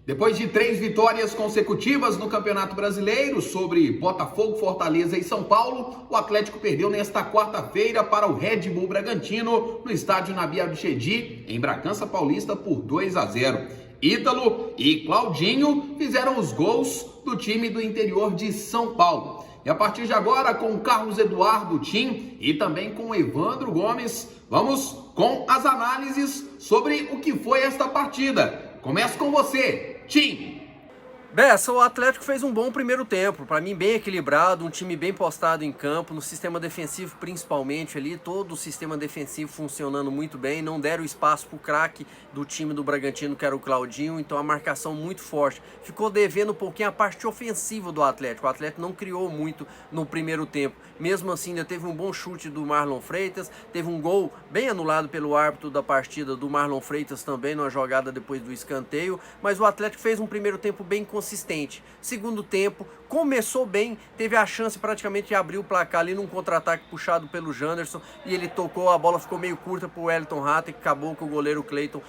Depois de 3 vitórias consecutivas no Campeonato Brasileiro sobre Botafogo, Fortaleza e São Paulo, o Atlético perdeu nesta quarta-feira para o Red Bull Bragantino no estádio Nabi Abichedi, em Bragança Paulista, por 2-0. Ítalo e Claudinho fizeram os gols do time do interior de São Paulo. E a partir de agora, com o Carlos Eduardo Tim e também com o Evandro Gomes, vamos com as análises sobre o que foi esta partida. Começo com você, Tim. Bessa, o Atlético fez um bom primeiro tempo, para mim bem equilibrado, um time bem postado em campo, no sistema defensivo principalmente ali, todo o sistema defensivo funcionando muito bem, não deram espaço para o craque do time do Bragantino, que era o Claudinho, então a marcação muito forte. Ficou devendo um pouquinho a parte ofensiva do Atlético, o Atlético não criou muito no primeiro tempo, mesmo assim ainda teve um bom chute do Marlon Freitas, teve um gol bem anulado pelo árbitro da partida do Marlon Freitas também, numa jogada depois do escanteio, mas o Atlético fez um primeiro tempo bem consistente. Segundo tempo, começou bem, teve a chance praticamente de abrir o placar ali num contra-ataque puxado pelo Janderson e ele tocou, a bola ficou meio curta pro Wellington Rato e acabou que o goleiro Cleiton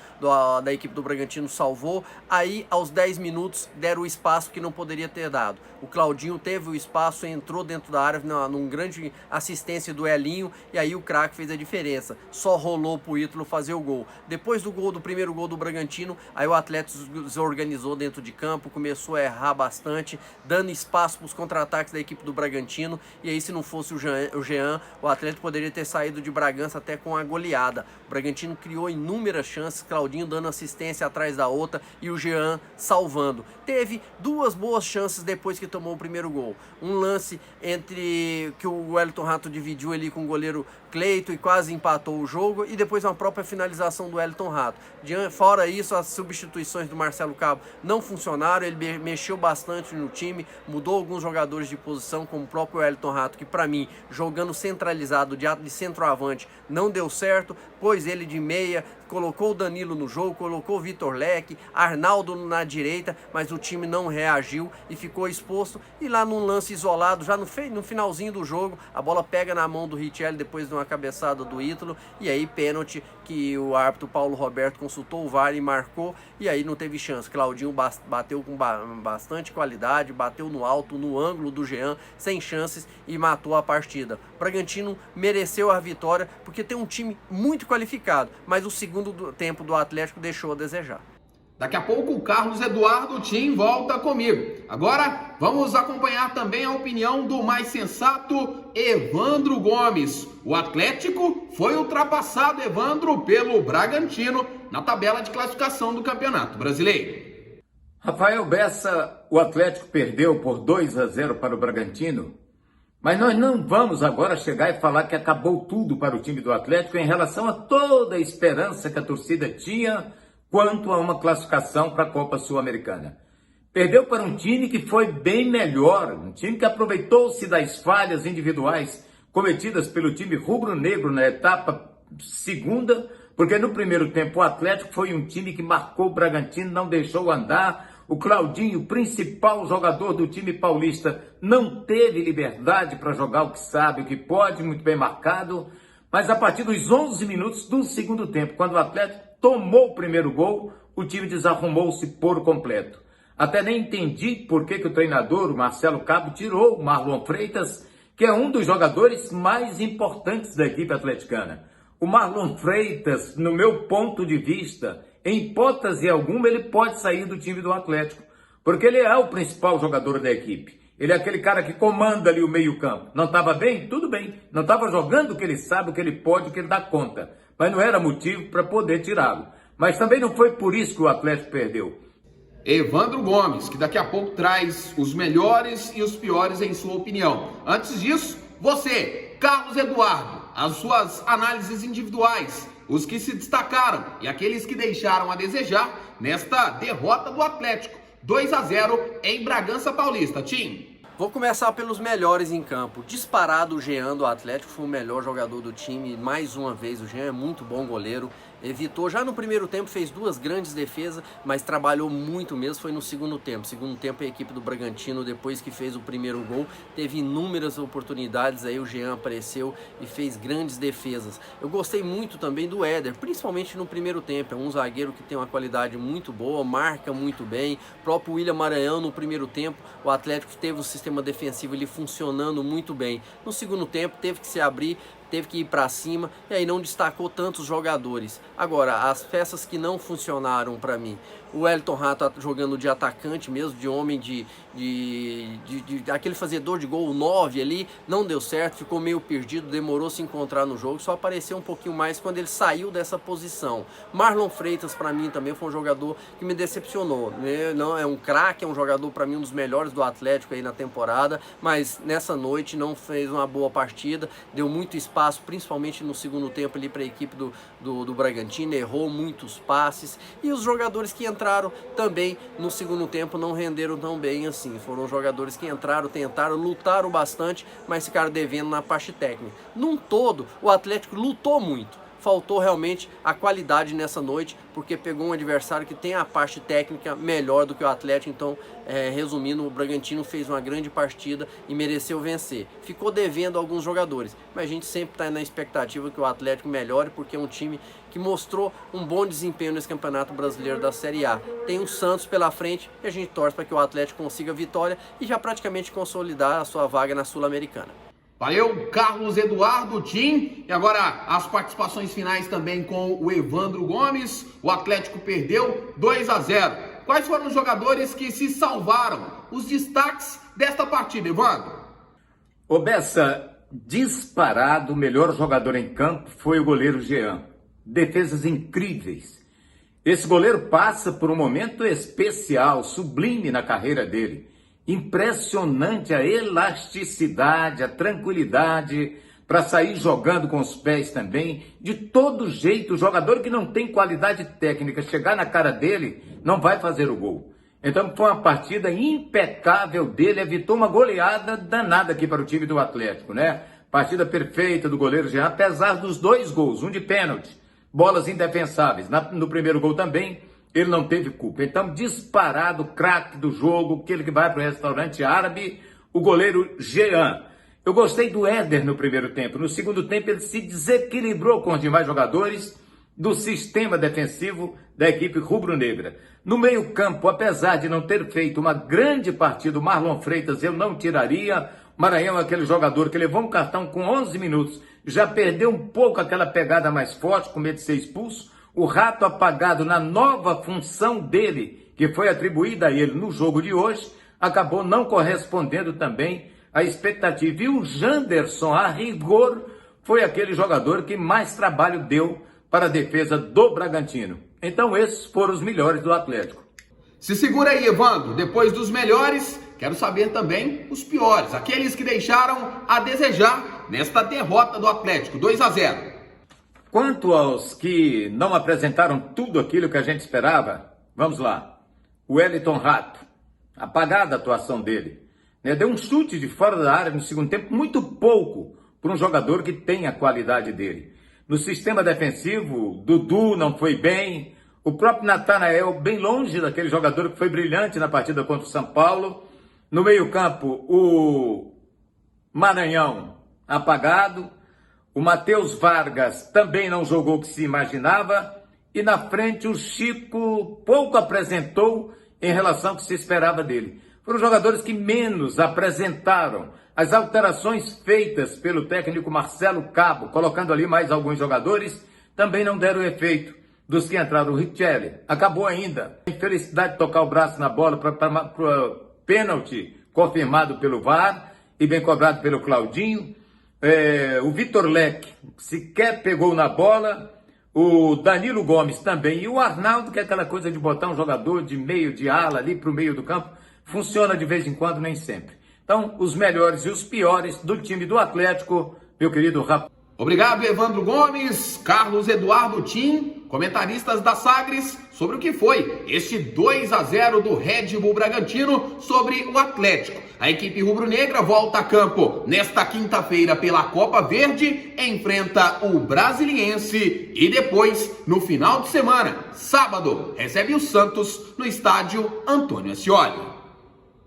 da equipe do Bragantino salvou. Aí aos 10 minutos deram o espaço que não poderia ter dado. O Claudinho teve o espaço, entrou dentro da área num grande assistência do Elinho e aí o craque fez a diferença. Só rolou pro Ítalo fazer o gol. Depois do primeiro gol do Bragantino, aí o Atlético se organizou dentro de campo, começou a errar bastante, dando espaço para os contra-ataques da equipe do Bragantino, e aí se não fosse o Jean, o Atlético poderia ter saído de Bragança até com a goleada. O Bragantino criou inúmeras chances, Claudinho dando assistência atrás da outra e o Jean salvando. Teve duas boas chances depois que tomou o primeiro gol. Um lance entre que o Wellington Rato dividiu ali com o goleiro Cleiton e quase empatou o jogo, e depois uma própria finalização do Wellington Rato. Fora isso, as substituições do Marcelo Cabo não funcionaram, ele mexeu bastante no time, mudou alguns jogadores de posição, como o próprio Wellington Rato, que para mim, jogando centralizado de centroavante, não deu certo, pôs ele de meia, colocou o Danilo no jogo, colocou o Vitor Leque, Arnaldo na direita, mas o time não reagiu e ficou exposto. E lá num lance isolado, já no finalzinho do jogo, a bola pega na mão do Richelli depois de uma cabeçada do Ítalo, e aí pênalti que o árbitro Paulo Roberto consultou o VAR e marcou, e aí não teve chance. Claudinho bateu com bastante qualidade, bateu no alto, no ângulo do Jean, sem chances, e matou a partida. O Bragantino mereceu a vitória, porque tem um time muito qualificado, mas o segundo tempo do Atlético deixou a desejar. Daqui a pouco o Carlos Eduardo Tim volta comigo. Agora vamos acompanhar também a opinião do mais sensato Evandro Gomes. O Atlético foi ultrapassado, Evandro, pelo Bragantino na tabela de classificação do Campeonato Brasileiro. Rafael Bessa, o Atlético perdeu por 2-0 para o Bragantino, mas nós não vamos agora chegar e falar que acabou tudo para o time do Atlético em relação a toda a esperança que a torcida tinha quanto a uma classificação para a Copa Sul-Americana. Perdeu para um time que foi bem melhor, um time que aproveitou-se das falhas individuais cometidas pelo time rubro-negro na etapa segunda, porque no primeiro tempo o Atlético foi um time que marcou o Bragantino, não deixou andar. O Claudinho, principal jogador do time paulista, não teve liberdade para jogar o que sabe, o que pode, muito bem marcado. Mas a partir dos 11 minutos do segundo tempo, quando o Atlético tomou o primeiro gol, o time desarrumou-se por completo. Até nem entendi por que o treinador, o Marcelo Cabo, tirou o Marlon Freitas, que é um dos jogadores mais importantes da equipe atleticana. O Marlon Freitas, no meu ponto de vista, em hipótese alguma, ele pode sair do time do Atlético, porque ele é o principal jogador da equipe. Ele é aquele cara que comanda ali o meio-campo. Não estava bem? Tudo bem. Não estava jogando o que ele sabe, o que ele pode, o que ele dá conta. Mas não era motivo para poder tirá-lo. Mas também não foi por isso que o Atlético perdeu. Evandro Gomes, que daqui a pouco traz os melhores e os piores em sua opinião. Antes disso, você, Carlos Eduardo, as suas análises individuais, os que se destacaram e aqueles que deixaram a desejar nesta derrota do Atlético, 2-0 em Bragança Paulista. Tim. Vou começar pelos melhores em campo. Disparado, o Jean do Atlético foi o melhor jogador do time. Mais uma vez, o Jean é muito bom goleiro. Evitou, já no primeiro tempo fez 2 grandes defesas, mas trabalhou muito mesmo, foi no segundo tempo. Segundo tempo a equipe do Bragantino, depois que fez o primeiro gol, teve inúmeras oportunidades, aí o Jean apareceu e fez grandes defesas. Eu gostei muito também do Éder, principalmente no primeiro tempo, é um zagueiro que tem uma qualidade muito boa, marca muito bem. O próprio William Maranhão no primeiro tempo, o Atlético teve o sistema defensivo ele funcionando muito bem. No segundo tempo teve que se abrir, teve que ir para cima e aí não destacou tantos jogadores. Agora, as peças que não funcionaram para mim, o Elton Rato jogando de atacante mesmo, de homem, aquele fazedor de gol, o 9 ali, não deu certo, ficou meio perdido, demorou a se encontrar no jogo, só apareceu um pouquinho mais quando ele saiu dessa posição. Marlon Freitas para mim também foi um jogador que me decepcionou, né? Não é um craque, é um jogador para mim um dos melhores do Atlético aí na temporada, mas nessa noite não fez uma boa partida, deu muito espaço, principalmente no segundo tempo ali para a equipe do Bragantino, errou muitos passes, e os jogadores que entraram também no segundo tempo não renderam tão bem assim. Foram jogadores que entraram, tentaram, lutaram bastante, mas ficaram devendo na parte técnica. Num todo, o Atlético lutou muito. Faltou realmente a qualidade nessa noite, porque pegou um adversário que tem a parte técnica melhor do que o Atlético. Então, resumindo, o Bragantino fez uma grande partida e mereceu vencer. Ficou devendo alguns jogadores, mas a gente sempre está na expectativa que o Atlético melhore, porque é um time que mostrou um bom desempenho nesse Campeonato Brasileiro da Série A. Tem o Santos pela frente e a gente torce para que o Atlético consiga a vitória e já praticamente consolidar a sua vaga na Sul-Americana. Valeu, Carlos Eduardo Tim. E agora as participações finais também com o Evandro Gomes. O Atlético perdeu 2-0. Quais foram os jogadores que se salvaram? Os destaques desta partida, Evandro? Ô Bessa, disparado o melhor jogador em campo foi o goleiro Jean. Defesas incríveis. Esse goleiro passa por um momento especial, sublime na carreira dele. Impressionante a elasticidade, a tranquilidade para sair jogando com os pés também. De todo jeito, o jogador que não tem qualidade técnica, chegar na cara dele, não vai fazer o gol. Então foi uma partida impecável dele, evitou uma goleada danada aqui para o time do Atlético, né? Partida perfeita do goleiro Jean, apesar dos 2 gols, um de pênalti, bolas indefensáveis. No primeiro gol também, ele não teve culpa. Então, disparado, craque do jogo, aquele que vai para o restaurante árabe, o goleiro Jean. Eu gostei do Éder no primeiro tempo. No segundo tempo, ele se desequilibrou com os demais jogadores do sistema defensivo da equipe rubro-negra. No meio-campo, apesar de não ter feito uma grande partida, o Marlon Freitas eu não tiraria. Maranhão é aquele jogador que levou um cartão com 11 minutos, já perdeu um pouco aquela pegada mais forte, com medo de ser expulso. O Rato apagado na nova função dele, que foi atribuída a ele no jogo de hoje, acabou não correspondendo também à expectativa. E o Janderson, a rigor, foi aquele jogador que mais trabalho deu para a defesa do Bragantino. Então esses foram os melhores do Atlético. Se segura aí, Evandro. Depois dos melhores, quero saber também os piores, aqueles que deixaram a desejar nesta derrota do Atlético, 2-0. Quanto aos que não apresentaram tudo aquilo que a gente esperava, vamos lá. O Elton Rato, apagada a atuação dele, né? Deu um chute de fora da área no segundo tempo, muito pouco para um jogador que tem a qualidade dele. No sistema defensivo, Dudu não foi bem, o próprio Natanael bem longe daquele jogador que foi brilhante na partida contra o São Paulo. No meio-campo, o Maranhão apagado. O Matheus Vargas também não jogou o que se imaginava. E na frente o Chico pouco apresentou em relação ao que se esperava dele. Foram jogadores que menos apresentaram. As alterações feitas pelo técnico Marcelo Cabo, colocando ali mais alguns jogadores, também não deram efeito dos que entraram. O Richelli acabou ainda. A infelicidade de tocar o braço na bola para pênalti confirmado pelo VAR e bem cobrado pelo Claudinho. O Vitor Leque sequer pegou na bola, o Danilo Gomes também, e o Arnaldo, que é aquela coisa de botar um jogador de meio de ala ali para o meio do campo, funciona de vez em quando, nem sempre. Então, os melhores e os piores do time do Atlético, meu querido Rafa. Obrigado, Evandro Gomes, Carlos Eduardo Tim. comentaristas da Sagres, sobre o que foi este 2-0 do Red Bull Bragantino sobre o Atlético. A equipe rubro-negra volta a campo nesta quinta-feira pela Copa Verde, enfrenta o Brasiliense e depois, no final de semana, sábado, recebe o Santos no estádio Antônio Ascioli.